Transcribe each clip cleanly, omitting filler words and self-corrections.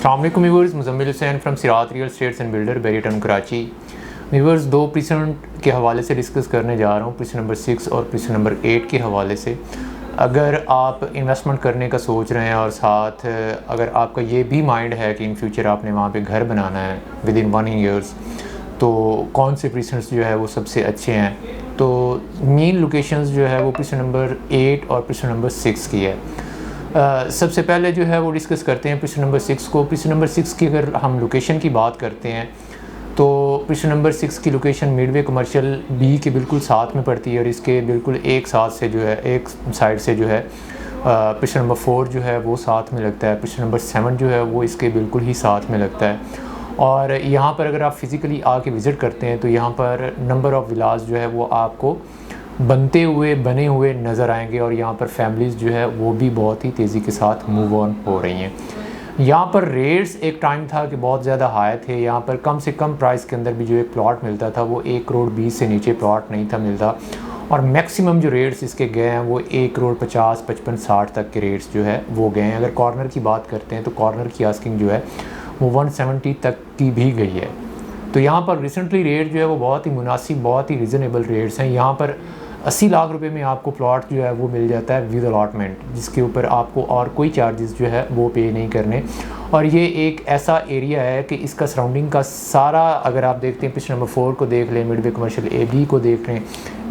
अस्सलाम वालेकुम viewers, Muzammil Hussain from Sirat real estates and builder बेरीटन कराची। व्यूअर्स, दो प्रीसेंट के हवाले से डिस्कस करने जा रहा हूँ, प्रीसेंट नंबर 6 और प्रीसेंट नंबर 8 के हवाले से। अगर आप इन्वेस्टमेंट करने का सोच रहे हैं और साथ अगर आपका ये भी माइंड है कि इन फ्यूचर आपने वहाँ पे घर बनाना है विद इन 1 ईयर्स, तो कौन से प्रीसेंट्स जो है वो सबसे अच्छे हैं। तो मेन लोकेशंस जो है वो प्रीसेंट नंबर 8 और प्रीसेंट नंबर 6 की है। सबसे पहले जो है वो डिस्कस करते हैं प्रीसेंट नंबर 6 को। प्रीसेंट नंबर 6 की अगर हम लोकेशन की बात करते हैं तो प्रीसेंट नंबर 6 की लोकेशन मिडवे कमर्शियल बी के बिल्कुल साथ में पड़ती है और इसके बिल्कुल एक साथ से जो है एक साइड से जो है प्रीसेंट नंबर 4 जो है वो साथ में लगता है। प्रीसेंट नंबर 7 जो है वो इसके बिल्कुल ही साथ में लगता है। और यहाँ पर अगर आप फिज़िकली आके विज़िट करते हैं तो यहाँ पर नंबर ऑफ़ विलास जो है वो आपको बने हुए नज़र आएंगे और यहाँ पर फैमिलीज़ जो है वो भी बहुत ही तेज़ी के साथ मूव ऑन हो रही हैं। यहाँ पर रेट्स एक टाइम था कि बहुत ज़्यादा हाई थे। यहाँ पर कम से कम प्राइस के अंदर भी जो एक प्लॉट मिलता था वो 1 करोड़ 20 से नीचे प्लॉट नहीं था मिलता, और मैक्सिमम जो रेट्स इसके गए हैं वो 1 करोड़ 50, 55, 60 तक के रेट्स जो है वो गए हैं। अगर कॉर्नर की बात करते हैं तो कॉर्नर की आस्किंग जो है वो 170 तक की भी गई है। तो यहाँ पर रिसेंटली रेट जो है वो बहुत ही मुनासिब, बहुत ही रीज़नेबल रेट्स हैं। यहाँ पर 80 लाख रुपए में आपको प्लॉट जो है वो मिल जाता है विद अलॉटमेंट, जिसके ऊपर आपको और कोई चार्जेस जो है वो पे नहीं करने। और ये एक ऐसा एरिया है कि इसका सराउंडिंग का सारा, अगर आप देखते हैं प्रीसेंट नंबर 4 को देख लें, मिडवे कमर्शियल ए बी को देख लें,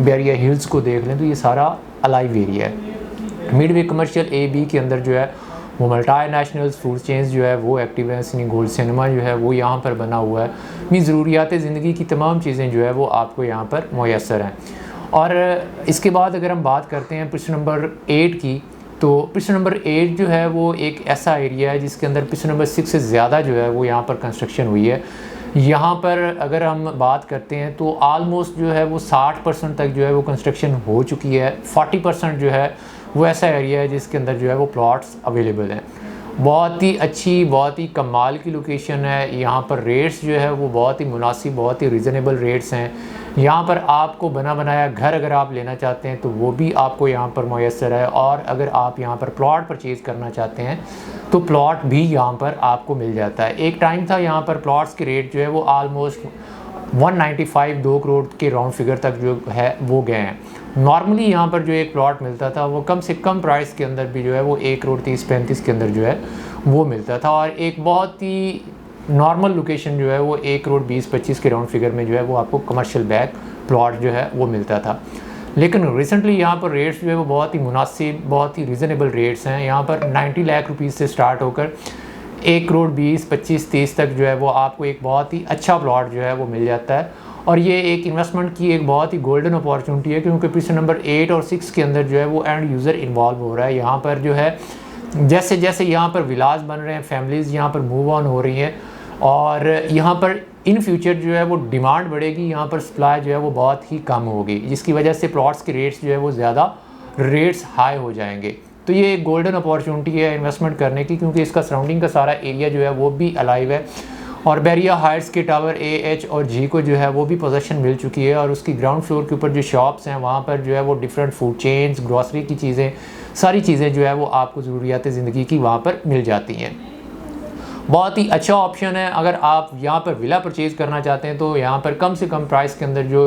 बैरिया हिल्स को देख लें, तो ये सारा अलाइव एरिया है। मिडवे कमर्शियल ए बी के अंदर जो है वो मल्टी नेशनल्स फूड चेंज जो है वो एक्टिव है। सिनी गोल्ड सिनेमा जो है वो यहाँ पर बना हुआ है। अपनी ज़रूरियात ज़िंदगी की तमाम चीज़ें जो है वो आपको यहाँ पर मुयस्सर हैं। और इसके बाद अगर हम बात करते हैं प्रीसेंट नंबर 8 की, तो प्रीसेंट नंबर 8 जो है वो एक ऐसा एरिया है जिसके अंदर प्रीसेंट नंबर 6 से ज़्यादा जो है वो यहाँ पर कंस्ट्रक्शन हुई है। यहाँ पर अगर हम बात करते हैं तो आलमोस्ट जो है वो 60% तक जो है वो कंस्ट्रक्शन हो चुकी है। 40% जो है वो ऐसा एरिया है जिसके अंदर जो है वो प्लॉट्स अवेलेबल हैं। बहुत ही अच्छी, बहुत ही कमाल की लोकेशन है। यहाँ पर रेट्स जो है वो बहुत ही मुनासिब, बहुत ही रीज़नेबल रेट्स हैं। यहाँ पर आपको बना बनाया घर अगर आप लेना चाहते हैं तो वो भी आपको यहाँ पर मुयस्सर है, और अगर आप यहाँ पर प्लॉट परचेज़ करना चाहते हैं तो प्लॉट भी यहाँ पर आपको मिल जाता है। एक टाइम था यहाँ पर प्लॉट्स के रेट जो है वो आलमोस्ट 195 2 करोड़ के राउंड फिगर तक जो है वो गए हैं। नॉर्मली यहाँ पर जो एक प्लॉट मिलता था वो कम से कम प्राइस के अंदर भी जो है वो 1 करोड़ 30-35 के अंदर जो है वो मिलता था, और एक बहुत ही नॉर्मल लोकेशन जो है वो 1 करोड़ 20-25 के राउंड फिगर में जो है वो आपको कमर्शियल बैक प्लॉट जो है वो मिलता था। लेकिन रिसेंटली यहाँ पर रेट्स जो है वो बहुत ही मुनासिब, बहुत ही रीज़नेबल रेट्स हैं। यहाँ पर 90 लाख रुपीज़ से स्टार्ट होकर 1 करोड़ 20-25-30 तक जो है वो आपको एक बहुत ही अच्छा प्लॉट जो है वो मिल जाता है। और ये एक इन्वेस्टमेंट की एक बहुत ही गोल्डन अपॉर्चुनिटी है, क्योंकि प्रीसेंट नंबर 8 और 6 के अंदर जो है वो एंड यूज़र इन्वॉल्व हो रहा है। यहाँ पर जो है जैसे जैसे यहाँ पर विलास बन रहे हैं, फैमिलीज़ यहाँ पर मूव ऑन हो रही हैं, और यहाँ पर इन फ्यूचर जो है वो डिमांड बढ़ेगी, यहाँ पर सप्लाई जो है वो बहुत ही कम होगी, जिसकी वजह से प्लॉट्स के रेट्स जो है वो ज़्यादा रेट्स हाई हो जाएंगे। तो ये एक गोल्डन अपॉर्चुनिटी है इन्वेस्टमेंट करने की, क्योंकि इसका सराउंडिंग का सारा एरिया जो है वो भी अलाइव है। और बैरिया हाइट्स के टावर ए, एच और जी को जो है वो भी पोजेसन मिल चुकी है, और उसकी ग्राउंड फ्लोर के ऊपर जो शॉप्स हैं वहाँ पर जो है वो डिफरेंट फूड चेन्स, ग्रॉसरी की चीज़ें, सारी चीज़ें जो है वो आपको ज़रूरियात ज़िंदगी की वहाँ पर मिल जाती हैं। बहुत ही अच्छा ऑप्शन है। अगर आप यहाँ पर विला परचेज़ करना चाहते हैं तो यहाँ पर कम से कम प्राइस के अंदर जो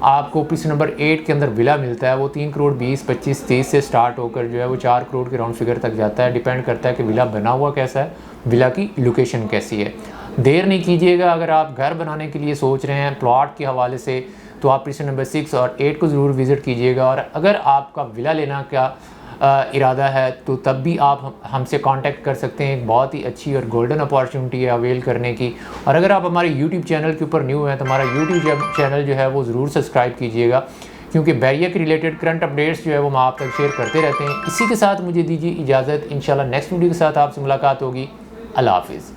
आपको प्रीसेंट नंबर 8 के अंदर विला मिलता है वो 3 करोड़ 20-25-30 से स्टार्ट होकर जो है वो 4 करोड़ के राउंड फिगर तक जाता है। डिपेंड करता है कि विला बना हुआ कैसा है, विला की लोकेशन कैसी है। देर नहीं कीजिएगा, अगर आप घर बनाने के लिए सोच रहे हैं प्लॉट के हवाले से, तो आप प्रीसेंट नंबर 6 और 8 को ज़रूर विज़िट कीजिएगा। और अगर आपका विला लेना का इरादा है तो तब भी आप हमसे कांटेक्ट कर सकते हैं। एक बहुत ही अच्छी और गोल्डन अपॉर्चुनिटी है अवेल करने की। और अगर आप हमारे यूट्यूब चैनल के ऊपर न्यू हैं तो हमारा यूट्यूब चैनल जो है वो ज़रूर सब्सक्राइब कीजिएगा, क्योंकि बैरिया के रिलेटेड करंट अपडेट्स जो है वो हम आप तक शेयर करते रहते हैं। इसी के साथ मुझे दीजिए इजाज़त। इंशाल्लाह नेक्स्ट वीडियो के साथ आपसे मुलाकात होगी। अल्लाह हाफिज़।